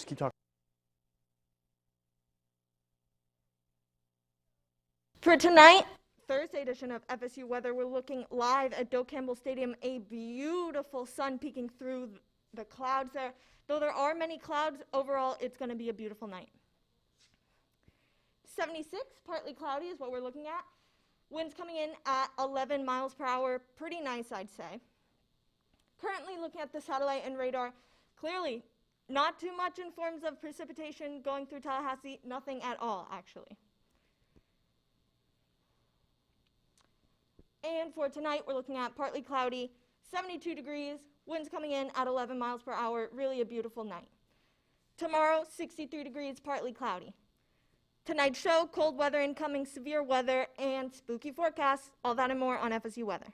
Just keep talking. For tonight, Thursday edition of FSU Weather, we're looking live at Doak Campbell Stadium. A beautiful sun peeking through the clouds there. Though there are many clouds, overall it's going to be a beautiful night. 76, partly cloudy is what we're looking at. Winds coming in at 11 miles per hour. Pretty nice, I'd say. Currently looking at the satellite and radar, clearly not too much in forms of precipitation going through Tallahassee. Nothing at all, actually. And for tonight, we're looking at partly cloudy, 72 degrees, winds coming in at 11 miles per hour, really a beautiful night. Tomorrow, 63 degrees, partly cloudy. Tonight's show, cold weather incoming, severe weather, and spooky forecasts. All that and more on FSU Weather.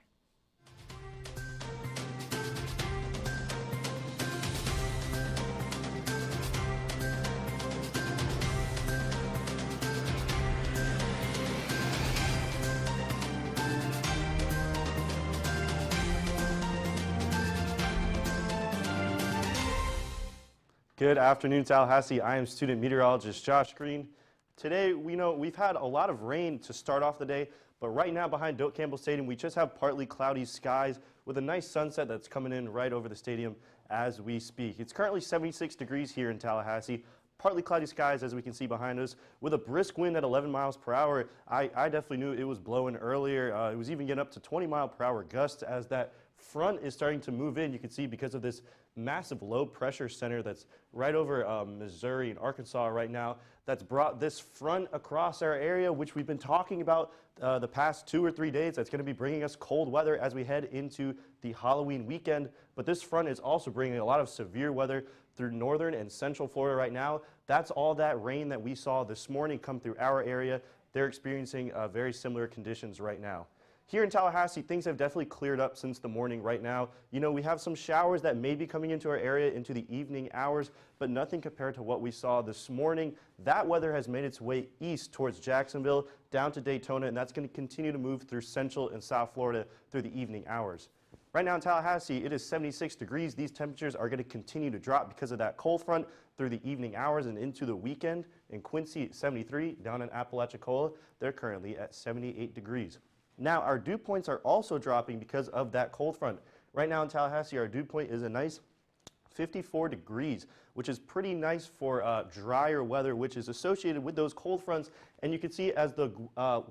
Good afternoon, Tallahassee. I am student meteorologist Josh Green. Today, we've had a lot of rain to start off the day, but right now behind Doak Campbell Stadium, we just have partly cloudy skies with a nice sunset that's coming in right over the stadium as we speak. It's currently 76 degrees here in Tallahassee. Partly cloudy skies, as we can see behind us, with a brisk wind at 11 miles per hour. I definitely knew it was blowing earlier. It was even getting up to 20 mile per hour gusts as that front is starting to move in. You can see because of this massive low pressure center that's right over Missouri and Arkansas right now, that's brought this front across our area, which we've been talking about the past 2 or 3 days. That's going to be bringing us cold weather as we head into the Halloween weekend. But this front is also bringing a lot of severe weather through northern and central Florida right now. That's all that rain that we saw this morning come through our area. They're experiencing very similar conditions right now. Here in Tallahassee, things have definitely cleared up since the morning right now. We have some showers that may be coming into our area into the evening hours, but nothing compared to what we saw this morning. That weather has made its way east towards Jacksonville, down to Daytona, and that's going to continue to move through central and south Florida through the evening hours. Right now in Tallahassee, it is 76 degrees. These temperatures are going to continue to drop because of that cold front through the evening hours and into the weekend. In Quincy, 73. Down in Apalachicola, they're currently at 78 degrees. Now, our dew points are also dropping because of that cold front. Right now in Tallahassee, our dew point is a nice 54 degrees, which is pretty nice for drier weather, which is associated with those cold fronts. And you can see as the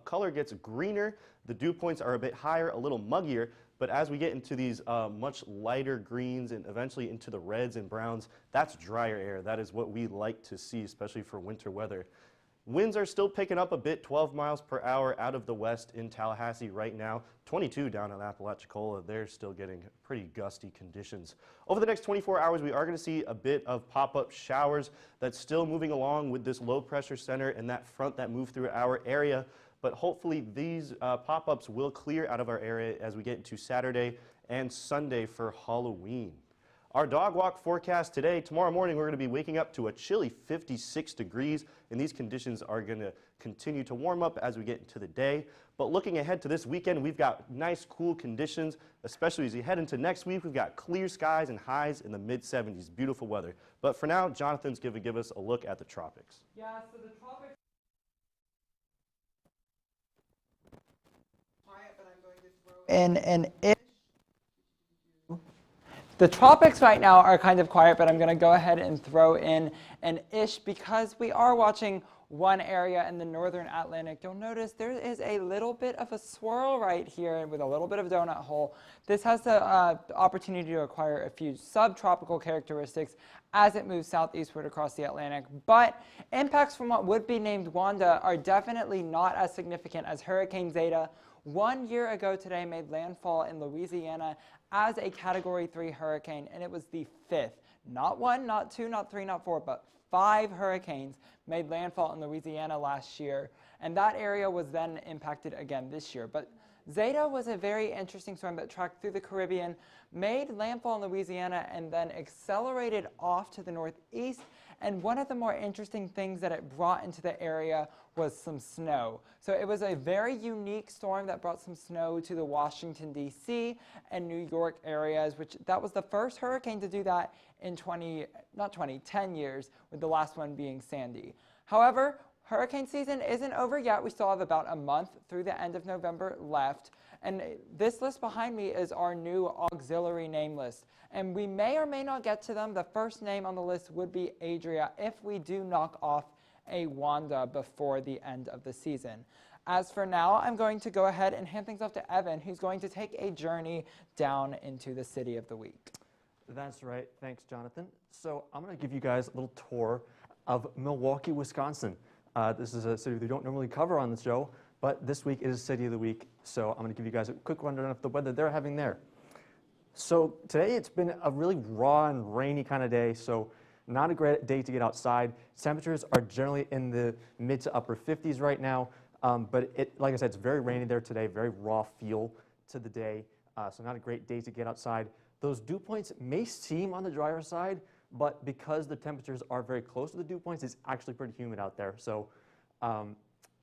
color gets greener, the dew points are a bit higher, a little muggier. But as we get into these much lighter greens and eventually into the reds and browns, that's drier air. That is what we like to see, especially for winter weather. Winds are still picking up a bit, 12 miles per hour out of the west in Tallahassee right now, 22 down in Apalachicola. They're still getting pretty gusty conditions. Over the next 24 hours, we are going to see a bit of pop-up showers that's still moving along with this low pressure center and that front that moved through our area. But hopefully these pop-ups will clear out of our area as we get into Saturday and Sunday for Halloween. Our dog walk forecast today, tomorrow morning, we're going to be waking up to a chilly 56 degrees, and these conditions are going to continue to warm up as we get into the day. But looking ahead to this weekend, we've got nice, cool conditions, especially as we head into next week. We've got clear skies and highs in the mid-70s, beautiful weather. But for now, Jonathan's going to give us a look at the tropics. Yeah, so the tropics. Quiet, but I'm going to throw in an ish. The tropics right now are kind of quiet, but I'm going to go ahead and throw in an ish because we are watching one area in the northern Atlantic. You'll notice there is a little bit of a swirl right here with a little bit of a donut hole. This has the opportunity to acquire a few subtropical characteristics as it moves southeastward across the Atlantic. But impacts from what would be named Wanda are definitely not as significant as Hurricane Zeta. 1 year ago today made landfall in Louisiana as a Category 3 hurricane, and it was the 5th. Not 1, not 2, not 3, not 4, but 5 hurricanes made landfall in Louisiana last year, and that area was then impacted again this year. But Zeta was a very interesting storm that tracked through the Caribbean, made landfall in Louisiana, and then accelerated off to the northeast. And one of the more interesting things that it brought into the area was some snow. So it was a very unique storm that brought some snow to the Washington, D.C. and New York areas, which that was the first hurricane to do that in 10 years, with the last one being Sandy. However, hurricane season isn't over yet. We still have about a month through the end of November left. And this list behind me is our new auxiliary name list. And we may or may not get to them. The first name on the list would be Adria if we do knock off a Wanda before the end of the season. As for now, I'm going to go ahead and hand things off to Evan, who's going to take a journey down into the city of the week. That's right. Thanks, Jonathan. So I'm going to give you guys a little tour of Milwaukee, Wisconsin. This is a city we don't normally cover on the show, but this week is City of the Week. So I'm going to give you guys a quick rundown of the weather they're having there. So today it's been a really raw and rainy kind of day, so not a great day to get outside. Temperatures are generally in the mid to upper 50s right now, but like I said, it's very rainy there today, very raw feel to the day, so not a great day to get outside. Those dew points may seem on the drier side, but because the temperatures are very close to the dew points, it's actually pretty humid out there. So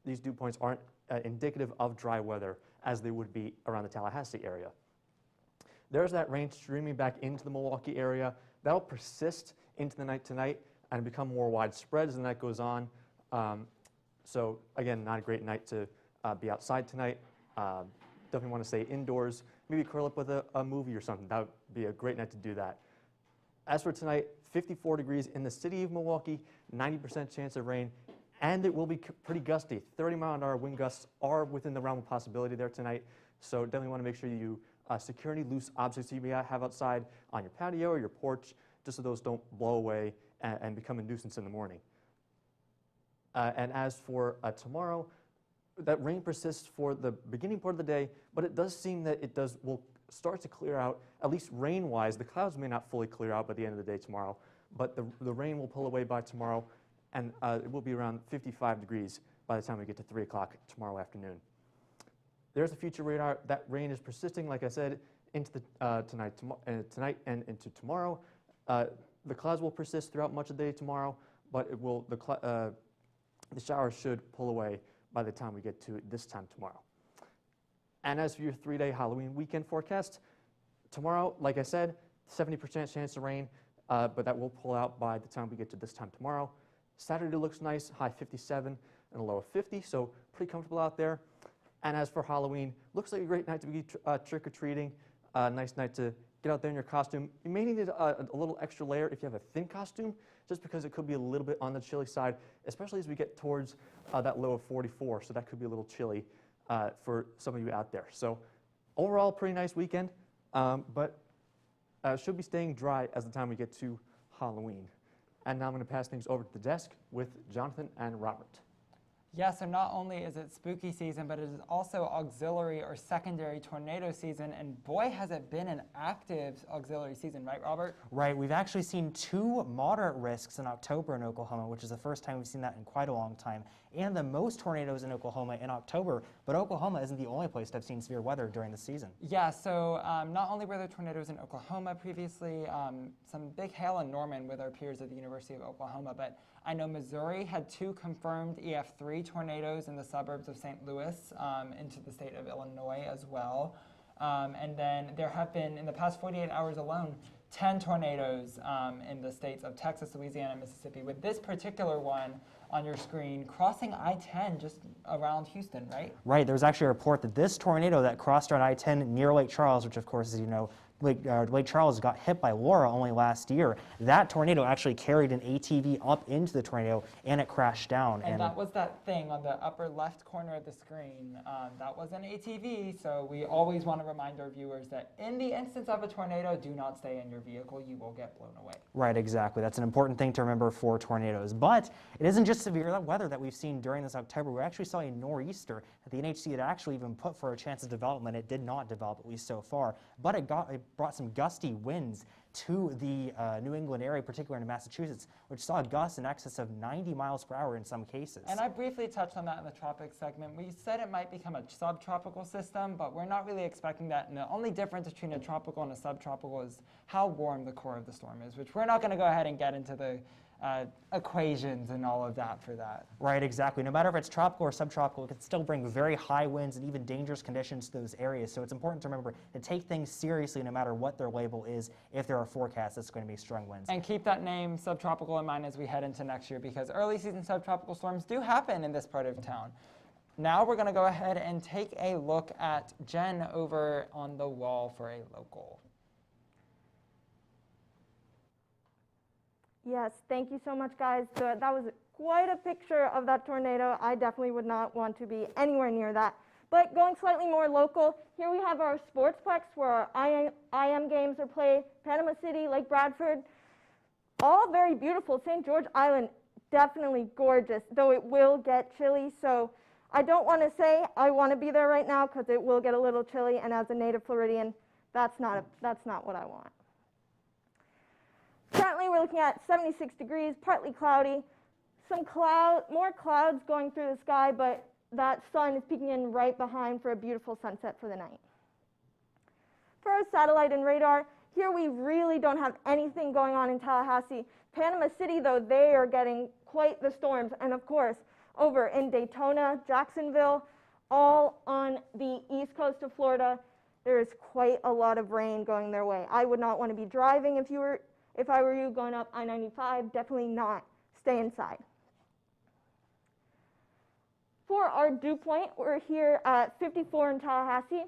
these dew points aren't indicative of dry weather as they would be around the Tallahassee area. There's that rain streaming back into the Milwaukee area. That'll persist into the night tonight and become more widespread as the night goes on. So again, not a great night to be outside tonight. Definitely want to stay indoors. Maybe curl up with a movie or something. That would be a great night to do that. As for tonight, 54 degrees in the city of Milwaukee, 90% chance of rain, and it will be pretty gusty. 30-mile-an-hour wind gusts are within the realm of possibility there tonight. So definitely want to make sure you secure any loose objects you may have outside on your patio or your porch, just so those don't blow away and become a nuisance in the morning. And as for tomorrow, that rain persists for the beginning part of the day, but it does seem that will start to clear out, at least rain-wise. The clouds may not fully clear out by the end of the day tomorrow, but the rain will pull away by tomorrow, and it will be around 55 degrees by the time we get to 3 o'clock tomorrow afternoon. There's the future radar. That rain is persisting, like I said, into tonight and into tomorrow. The clouds will persist throughout much of the day tomorrow, but the showers should pull away by the time we get to this time tomorrow. And as for your 3-day Halloween weekend forecast, tomorrow, like I said, 70% chance of rain, but that will pull out by the time we get to this time tomorrow. Saturday looks nice, high 57 and a low of 50, so pretty comfortable out there. And as for Halloween, looks like a great night to be trick-or-treating, nice night to get out there in your costume. You may need a little extra layer if you have a thin costume, just because it could be a little bit on the chilly side, especially as we get towards that low of 44, so that could be a little chilly for some of you out there. So overall, pretty nice weekend, but should be staying dry as the time we get to Halloween. And now I'm going to pass things over to the desk with Jonathan and Robert. Yeah, so not only is it spooky season, but it is also auxiliary or secondary tornado season, and boy, has it been an active auxiliary season, right, Robert? Right, we've actually seen 2 moderate risks in October in Oklahoma, which is the first time we've seen that in quite a long time, and the most tornadoes in Oklahoma in October, but Oklahoma isn't the only place to have seen severe weather during the season. Yeah, so not only were there tornadoes in Oklahoma previously, some big hail in Norman with our peers at the University of Oklahoma, but I know Missouri had 2 confirmed EF3 tornadoes in the suburbs of St. Louis into the state of Illinois as well. And then there have been, in the past 48 hours alone, 10 tornadoes in the states of Texas, Louisiana, and Mississippi, with this particular one on your screen crossing I-10 just around Houston, right? Right, there was actually a report that this tornado that crossed around I-10 near Lake Charles, which of course, as you know, Lake Charles got hit by Laura only last year. That tornado actually carried an ATV up into the tornado and it crashed down. And that was that thing on the upper left corner of the screen. That was an ATV, so we always want to remind our viewers that in the instance of a tornado, do not stay in your vehicle. You will get blown away. Right, exactly. That's an important thing to remember for tornadoes. But it isn't just severe weather that we've seen during this October. We actually saw a nor'easter that the NHC had actually even put for a chance of development. It did not develop, at least so far. But it brought some gusty winds to the New England area, particularly in Massachusetts, which saw gusts in excess of 90 miles per hour in some cases. And I briefly touched on that in the tropics segment. We said it might become a subtropical system, but we're not really expecting that. And the only difference between a tropical and a subtropical is how warm the core of the storm is, which we're not going to go ahead and get into the equations and all of that for that. Right, exactly. No matter if it's tropical or subtropical, it can still bring very high winds and even dangerous conditions to those areas. So it's important to remember to take things seriously no matter what their label is if there are forecasts that's going to be strong winds. And keep that name subtropical in mind as we head into next year, because early season subtropical storms do happen in this part of town. Now we're going to go ahead and take a look at Jen over on the wall for a local. Yes, thank you so much, guys. That was quite a picture of that tornado. I definitely would not want to be anywhere near that. But going slightly more local, here we have our Sportsplex where our IM games are played. Panama City, Lake Bradford, all very beautiful. St. George Island, definitely gorgeous, though it will get chilly. So I don't want to say I want to be there right now because it will get a little chilly. And as a native Floridian, that's not what I want. Currently, we're looking at 76 degrees, partly cloudy. More clouds going through the sky, but that sun is peeking in right behind for a beautiful sunset for the night. For our satellite and radar, here we really don't have anything going on in Tallahassee. Panama City, though, they are getting quite the storms. And of course, over in Daytona, Jacksonville, all on the east coast of Florida, there is quite a lot of rain going their way. I would not want to be driving if I were you going up I-95, definitely not. Stay inside. For our dew point, we're here at 54 in Tallahassee.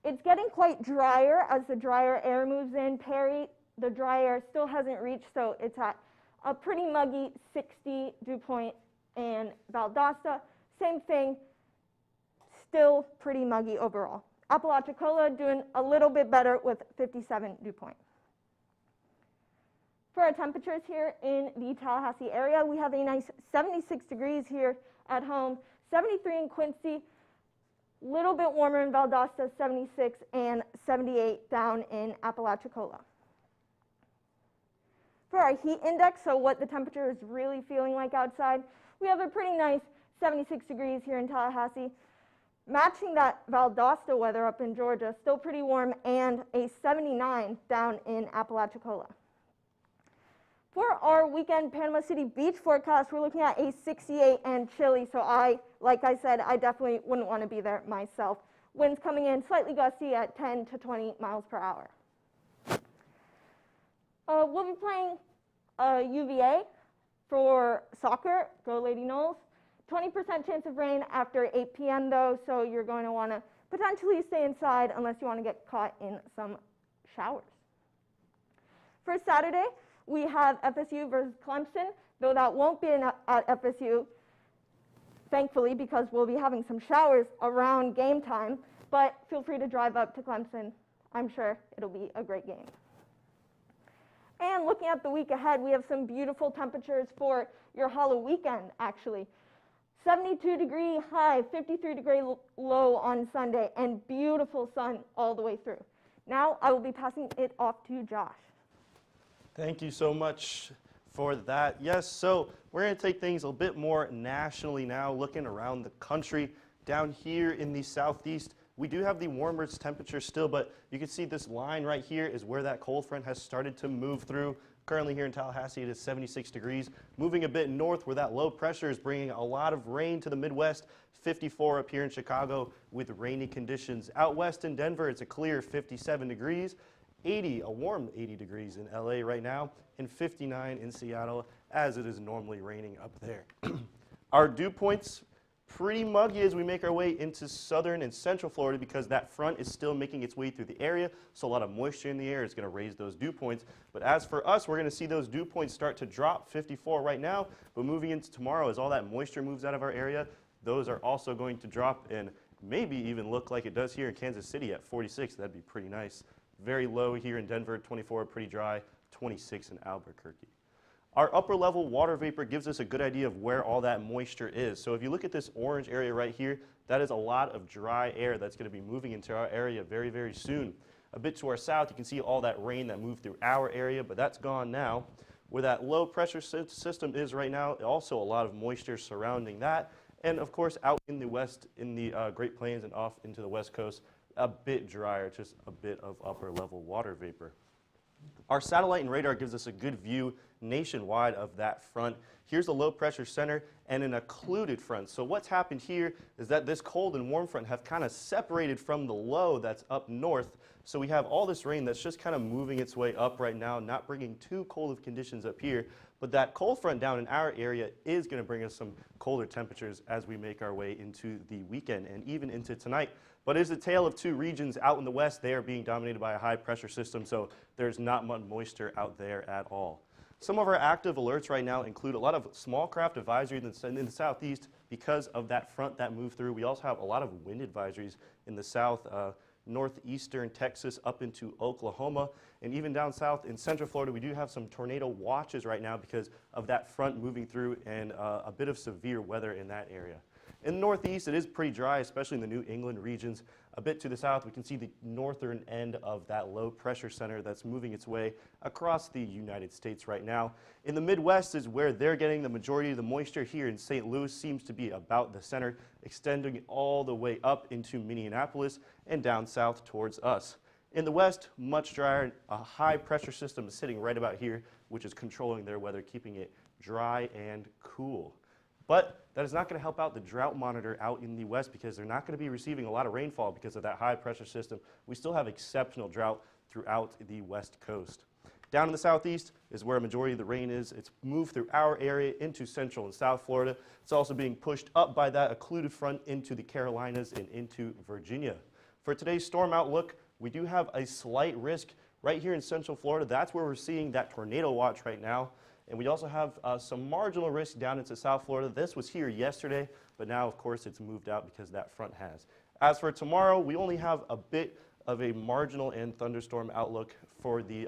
It's getting quite drier as the drier air moves in. Perry, the dry air still hasn't reached, so it's at a pretty muggy 60 dew point. And Valdosta, same thing, still pretty muggy overall. Apalachicola doing a little bit better with 57 dew point. For our temperatures here in the Tallahassee area, we have a nice 76 degrees here at home, 73 in Quincy, little bit warmer in Valdosta, 76, and 78 down in Apalachicola. For our heat index, so what the temperature is really feeling like outside, we have a pretty nice 76 degrees here in Tallahassee, matching that Valdosta weather up in Georgia, still pretty warm, and a 79 down in Apalachicola. For our weekend Panama City beach forecast, we're looking at a 68 and chilly, so like I said, I definitely wouldn't want to be there myself. Winds coming in slightly gusty at 10 to 20 miles per hour. We'll be playing UVA for soccer, go Lady Knowles. 20% chance of rain after 8 p.m. though, so you're going to want to potentially stay inside unless you want to get caught in some showers. For Saturday, we have FSU versus Clemson, though that won't be at FSU, thankfully, because we'll be having some showers around game time, but feel free to drive up to Clemson. I'm sure it'll be a great game. And looking at the week ahead, we have some beautiful temperatures for your Halloween weekend, actually. 72 degree high, 53 degree low on Sunday, and beautiful sun all the way through. Now I will be passing it off to Josh. Thank you so much for that. Yes, so we're going to take things a bit more nationally now, looking around the country. Down here in the southeast, we do have the warmer temperature still, but you can see this line right here is where that cold front has started to move through. Currently here in Tallahassee, it is 76 degrees. Moving a bit north where that low pressure is bringing a lot of rain to the Midwest. 54 up here in Chicago with rainy conditions. Out west in Denver, it's a clear 57 degrees. a warm 80 degrees in LA right now, and 59 in Seattle as it is normally raining up there. Our dew points, pretty muggy as we make our way into southern and central Florida because that front is still making its way through the area, so a lot of moisture in the air is going to raise those dew points. But as for us, we're going to see those dew points start to drop, 54 right now, but moving into tomorrow as all that moisture moves out of our area, those are also going to drop and maybe even look like it does here in Kansas City at 46. That'd be pretty nice. Very low here in Denver, 24, pretty dry, 26 in Albuquerque. Our upper level water vapor gives us a good idea of where all that moisture is. So if you look at this orange area right here, that is a lot of dry air that's going to be moving into our area very, very soon. A bit to our south, you can see all that rain that moved through our area, but that's gone now. Where that low pressure system is right now, also a lot of moisture surrounding that. And of course, out in the west, in the Great Plains and off into the west coast, a bit drier, just a bit of upper level water vapor. Our satellite and radar gives us a good view nationwide of that front. Here's a low pressure center and an occluded front. So what's happened here is that this cold and warm front have kind of separated from the low that's up north. So we have all this rain that's just kind of moving its way up right now, not bringing too cold of conditions up here. But that cold front down in our area is going to bring us some colder temperatures as we make our way into the weekend and even into tonight. But it's a tale of two regions. Out in the west, they are being dominated by a high pressure system, so there's not much moisture out there at all. Some of our active alerts right now include a lot of small craft advisories in the southeast because of that front that moved through. We also have a lot of wind advisories in the south, northeastern Texas up into Oklahoma, and even down south in central Florida. We do have some tornado watches right now because of that front moving through and a bit of severe weather in that area. In the northeast, it is pretty dry, especially in the New England regions. A bit to the south, we can see the northern end of that low pressure center that's moving its way across the United States right now. In the Midwest is where they're getting the majority of the moisture. Here in St. Louis seems to be about the center, extending all the way up into Minneapolis and down south towards us. In the west, much drier. A high pressure system is sitting right about here, which is controlling their weather, keeping it dry and cool. But that is not going to help out the drought monitor out in the west because they're not going to be receiving a lot of rainfall because of that high pressure system. We still have exceptional drought throughout the west coast. Down in the southeast is where a majority of the rain is. It's moved through our area into central and south Florida. It's also being pushed up by that occluded front into the Carolinas and into Virginia. For today's storm outlook, we do have a slight risk right here in central Florida. That's where we're seeing that tornado watch right now. And we also have some marginal risk down into South Florida. This was here yesterday, but now, of course, it's moved out because that front has. As for tomorrow, we only have a bit of a marginal and thunderstorm outlook for the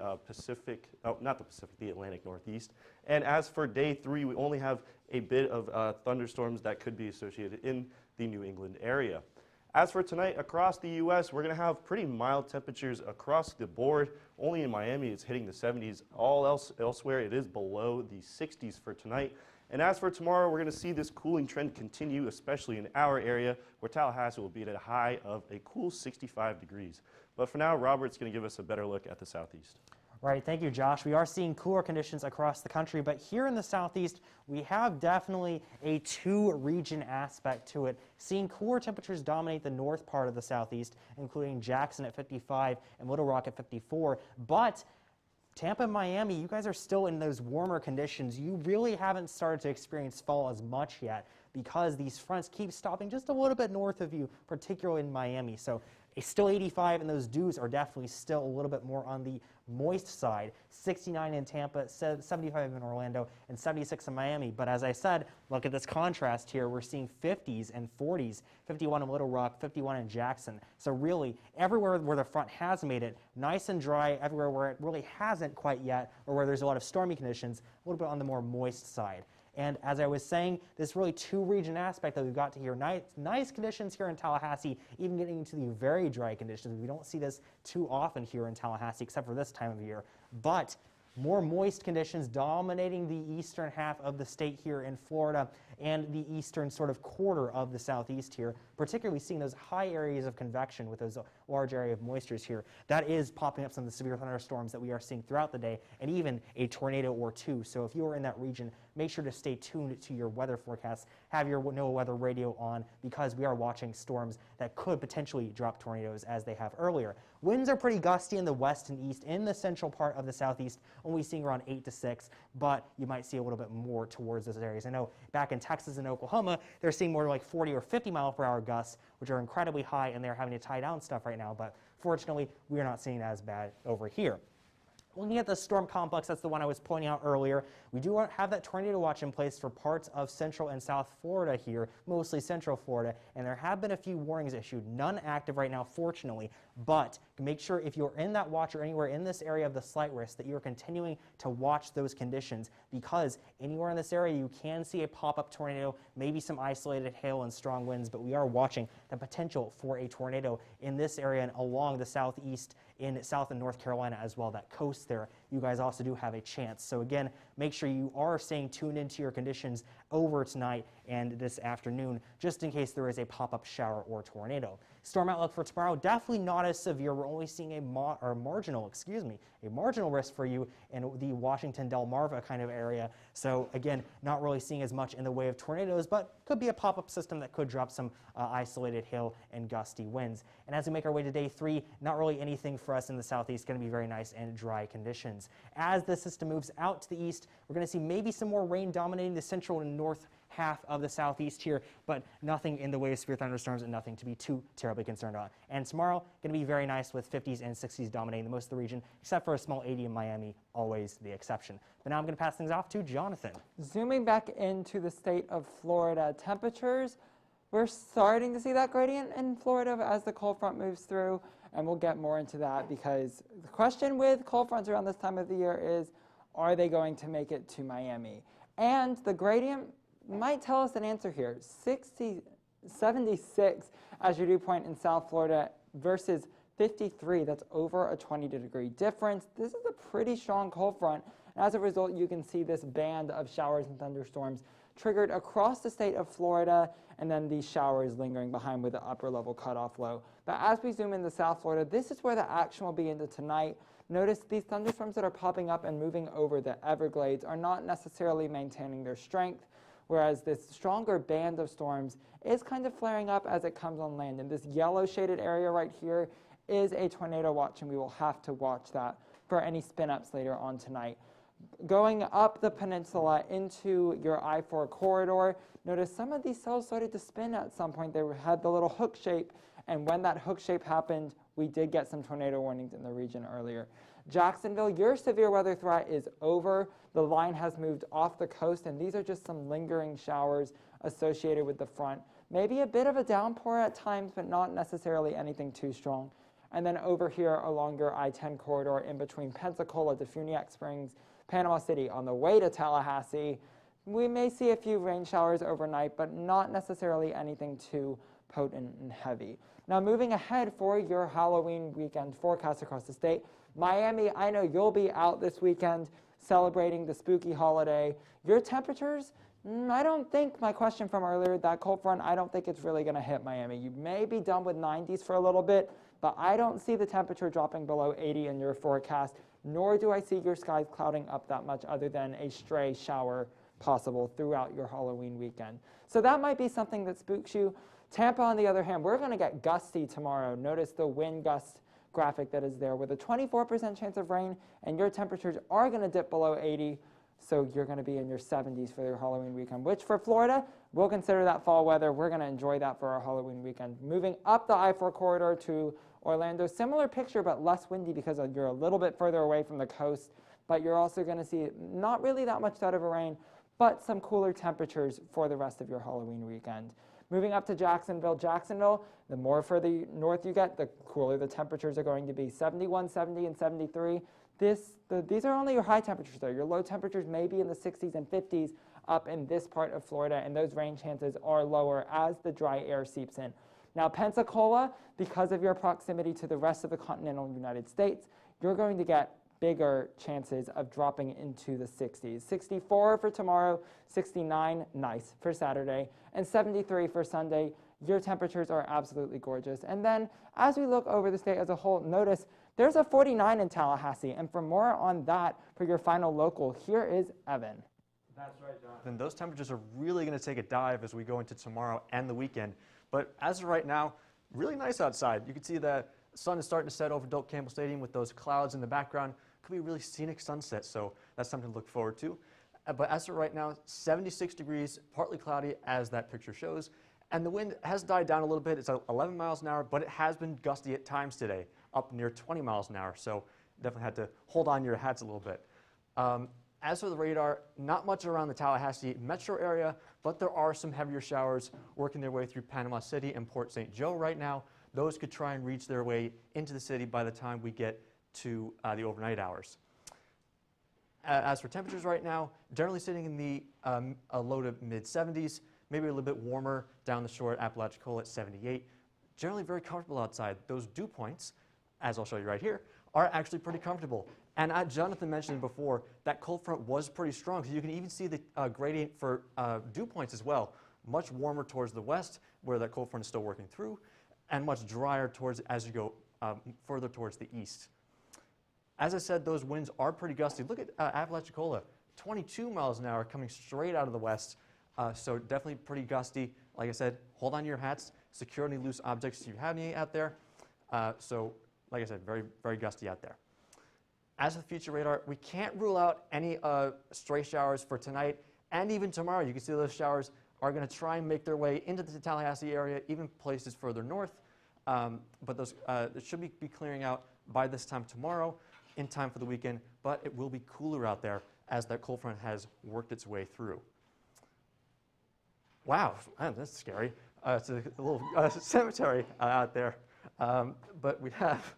the Atlantic Northeast. And as for day 3, we only have a bit of thunderstorms that could be associated in the New England area. As for tonight, across the U.S., we're going to have pretty mild temperatures across the board. Only in Miami, it's hitting the 70s. Elsewhere, it is below the 60s for tonight. And as for tomorrow, we're going to see this cooling trend continue, especially in our area, where Tallahassee will be at a high of a cool 65 degrees. But for now, Robert's going to give us a better look at the southeast. Right, thank you, Josh. We are seeing cooler conditions across the country, but here in the southeast, we have definitely a two-region aspect to it. Seeing cooler temperatures dominate the north part of the southeast, including Jackson at 55 and Little Rock at 54, but Tampa and Miami, you guys are still in those warmer conditions. You really haven't started to experience fall as much yet because these fronts keep stopping just a little bit north of you, particularly in Miami. So it's still 85, and those dews are definitely still a little bit more on the moist side. 69 in Tampa, 75 in Orlando, and 76 in Miami. But as I said, look at this contrast here. We're seeing 50s and 40s, 51 in Little Rock, 51 in Jackson. So really, everywhere where the front has made it nice and dry, everywhere where it really hasn't quite yet, or where there's a lot of stormy conditions, a little bit on the more moist side. And as I was saying, this really two-region aspect that we've got to here. Nice conditions here in Tallahassee, even getting into the very dry conditions. We don't see this too often here in Tallahassee, except for this time of year. But more moist conditions dominating the eastern half of the state here in Florida and the eastern sort of quarter of the southeast here, particularly seeing those high areas of convection with those large area of moistures here. That is popping up some of the severe thunderstorms that we are seeing throughout the day, and even a tornado or two. So if you are in that region, make sure to stay tuned to your weather forecasts. Have your NOAA weather radio on because we are watching storms that could potentially drop tornadoes as they have earlier. Winds are pretty gusty in the west and east. In the central part of the southeast, only seeing around 8 to 6, but you might see a little bit more towards those areas. I know back in Texas and Oklahoma, they're seeing more like 40 or 50 mile per hour gusts, which are incredibly high, and they're having to tie down stuff right now. But fortunately, we are not seeing as bad over here. Looking at the storm complex, that's the one I was pointing out earlier. We do have that tornado watch in place for parts of central and south Florida here, mostly central Florida, and there have been a few warnings issued. None active right now, fortunately, but make sure if you're in that watch or anywhere in this area of the slight risk that you're continuing to watch those conditions, because anywhere in this area you can see a pop-up tornado, maybe some isolated hail and strong winds, but we are watching the potential for a tornado in this area and along the southeast in South and North Carolina as well, that coast there. You you guys also do have a chance. So again, make sure you are staying tuned into your conditions over tonight and this afternoon, just in case there is a pop-up shower or tornado. Storm outlook for tomorrow, definitely not as severe. We're only seeing a marginal risk for you in the Washington Delmarva kind of area. So again, not really seeing as much in the way of tornadoes, but could be a pop-up system that could drop some isolated hail and gusty winds. And as we make our way to day 3, not really anything for us in the southeast. Going to be very nice and dry conditions. As the system moves out to the east, we're going to see maybe some more rain dominating the central and north half of the southeast here, but nothing in the way of severe thunderstorms and nothing to be too terribly concerned about. And tomorrow, going to be very nice with 50s and 60s dominating the most of the region, except for a small 80 in Miami, always the exception. But now I'm going to pass things off to Jonathan. Zooming back into the state of Florida, temperatures, we're starting to see that gradient in Florida as the cold front moves through, and we'll get more into that because the question with cold fronts around this time of the year is, are they going to make it to Miami? And the gradient might tell us an answer here. 76 as your dew point in South Florida versus 53. That's over a 20-degree difference. This is a pretty strong cold front. And as a result, you can see this band of showers and thunderstorms triggered across the state of Florida, and then these showers lingering behind with the upper level cutoff low. But as we zoom into South Florida, this is where the action will be into tonight. Notice these thunderstorms that are popping up and moving over the Everglades are not necessarily maintaining their strength, whereas this stronger band of storms is kind of flaring up as it comes on land. And this yellow shaded area right here is a tornado watch, and we will have to watch that for any spin-ups later on tonight. Going up the peninsula into your I-4 corridor, notice some of these cells started to spin at some point. They had the little hook shape, and when that hook shape happened, we did get some tornado warnings in the region earlier. Jacksonville, your severe weather threat is over. The line has moved off the coast, and these are just some lingering showers associated with the front. Maybe a bit of a downpour at times, but not necessarily anything too strong. And then over here along your I-10 corridor in between Pensacola, Defuniak Springs, Panama City on the way to Tallahassee, we may see a few rain showers overnight, but not necessarily anything too potent and heavy. Now moving ahead for your Halloween weekend forecast across the state, Miami, I know you'll be out this weekend celebrating the spooky holiday. Your temperatures, I don't think, my question from earlier, that cold front, I don't think it's really going to hit Miami. You may be done with 90s for a little bit, but I don't see the temperature dropping below 80 in your forecast, nor do I see your skies clouding up that much other than a stray shower possible throughout your Halloween weekend. So that might be something that spooks you. Tampa, on the other hand, we're going to get gusty tomorrow. Notice the wind gust graphic that is there with a 24% chance of rain, and your temperatures are going to dip below 80, so you're going to be in your 70s for your Halloween weekend, which for Florida, we'll consider that fall weather. We're going to enjoy that for our Halloween weekend. Moving up the I-4 corridor to Orlando, similar picture but less windy because you're a little bit further away from the coast, but you're also going to see not really that much threat of a rain, but some cooler temperatures for the rest of your Halloween weekend. Moving up to Jacksonville, the more further north you get, the cooler the temperatures are going to be. 71, 70, and 73. These are only your high temperatures, though. Your low temperatures may be in the 60s and 50s up in this part of Florida, and those rain chances are lower as the dry air seeps in. Now, Pensacola, because of your proximity to the rest of the continental United States, you're going to get bigger chances of dropping into the 60s. 64 for tomorrow, 69, nice for Saturday, and 73 for Sunday. Your temperatures are absolutely gorgeous. And then as we look over the state as a whole, notice there's a 49 in Tallahassee. And for more on that for your final local, here is Evan. That's right, Jonathan. Those temperatures are really going to take a dive as we go into tomorrow and the weekend. But as of right now, really nice outside. You can see the sun is starting to set over Doak Campbell Stadium with those clouds in the background. Could be a really scenic sunset, so that's something to look forward to. But as of right now, 76 degrees, partly cloudy as that picture shows. And the wind has died down a little bit. It's 11 miles an hour, but it has been gusty at times today, up near 20 miles an hour. So definitely had to hold on to your hats a little bit. As for the radar, not much around the Tallahassee metro area, but there are some heavier showers working their way through Panama City and Port St. Joe right now. Those could try and reach their way into the city by the time we get to the overnight hours. As for temperatures right now, generally sitting in the low to mid 70s, maybe a little bit warmer down the shore at Apalachicola at 78. Generally very comfortable outside. Those dew points, as I'll show you right here, are actually pretty comfortable. And Jonathan mentioned before, that cold front was pretty strong. So you can even see the gradient for dew points as well. Much warmer towards the west, where that cold front is still working through, and much drier towards as you go further towards the east. As I said, those winds are pretty gusty. Look at Apalachicola, 22 miles an hour coming straight out of the west. So definitely pretty gusty. Like I said, hold on to your hats, secure any loose objects if you have any out there. So like I said, very, very gusty out there. As for the future radar, we can't rule out any stray showers for tonight and even tomorrow. You can see those showers are going to try and make their way into the Tallahassee area, even places further north. But those it should be clearing out by this time tomorrow, in time for the weekend. But it will be cooler out there as that cold front has worked its way through. Wow, man, that's scary. It's a little cemetery out there. But we have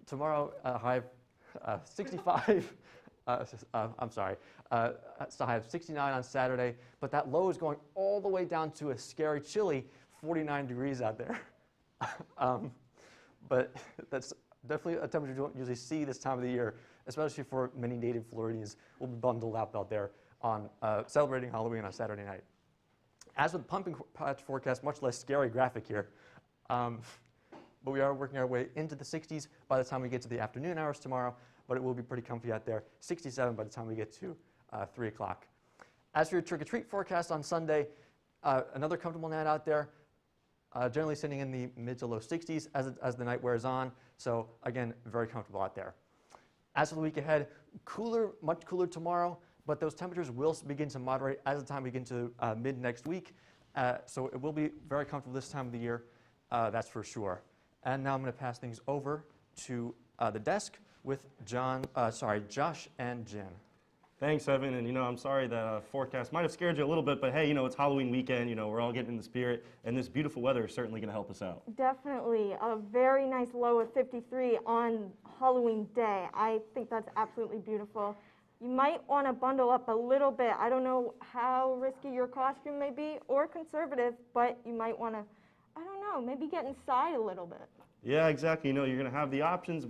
tomorrow high 65. I'm sorry. So I have 69 on Saturday, but that low is going all the way down to a scary, chilly 49 degrees out there. But that's definitely a temperature you don't usually see this time of the year, especially for many native Floridians. We'll be bundled up out there on celebrating Halloween on Saturday night. As with the pumpkin patch forecast, much less scary graphic here. But we are working our way into the 60s by the time we get to the afternoon hours tomorrow, but it will be pretty comfy out there. 67 by the time we get to 3 o'clock. As for your trick-or-treat forecast on Sunday, another comfortable night out there, generally sitting in the mid to low 60s as the night wears on. So again, very comfortable out there. As for the week ahead, cooler, much cooler tomorrow, but those temperatures will begin to moderate as the time we get into mid next week. So it will be very comfortable this time of the year, that's for sure. And now I'm going to pass things over to the desk with Josh and Jen. Thanks, Evan. And I'm sorry that forecast might have scared you a little bit, but hey, it's Halloween weekend. We're all getting in the spirit, and this beautiful weather is certainly going to help us out. Definitely. A very nice low of 53 on Halloween day. I think that's absolutely beautiful. You might want to bundle up a little bit. I don't know how risky your costume may be or conservative, but you might want to, I don't know, maybe get inside a little bit. Yeah, exactly. You're going to have the options.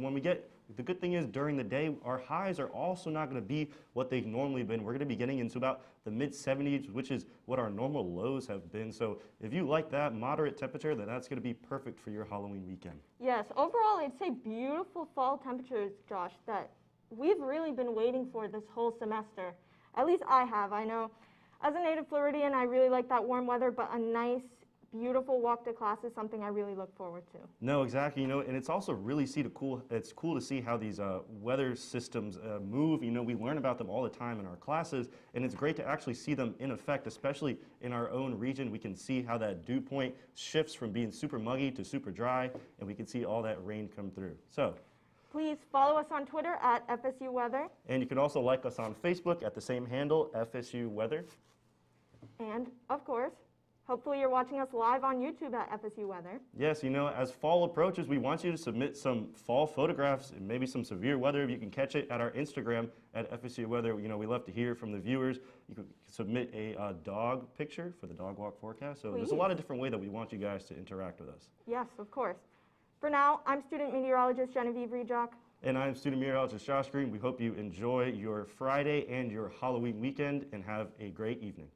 The good thing is during the day, our highs are also not going to be what they've normally been. We're going to be getting into about the mid-70s, which is what our normal lows have been. So if you like that moderate temperature, then that's going to be perfect for your Halloween weekend. Yes, overall, I'd say beautiful fall temperatures, Josh, that we've really been waiting for this whole semester. At least I have. I know as a native Floridian, I really like that warm weather, but a nice, beautiful walk to class is something I really look forward to. No, exactly. And it's also really it's cool to see how these weather systems move. We learn about them all the time in our classes, and it's great to actually see them in effect, especially in our own region. We can see how that dew point shifts from being super muggy to super dry, and we can see all that rain come through. So please follow us on Twitter at FSU Weather. And you can also like us on Facebook at the same handle, FSU Weather. And, of course, hopefully you're watching us live on YouTube at FSU Weather. Yes, as fall approaches, we want you to submit some fall photographs and maybe some severe weather. If you can catch it at our Instagram at FSU Weather. We love to hear from the viewers. You can submit a dog picture for the dog walk forecast. So there's a lot of different ways that we want you guys to interact with us. Yes, of course. For now, I'm student meteorologist Genevieve Rejock. And I'm student meteorologist Josh Green. We hope you enjoy your Friday and your Halloween weekend and have a great evening.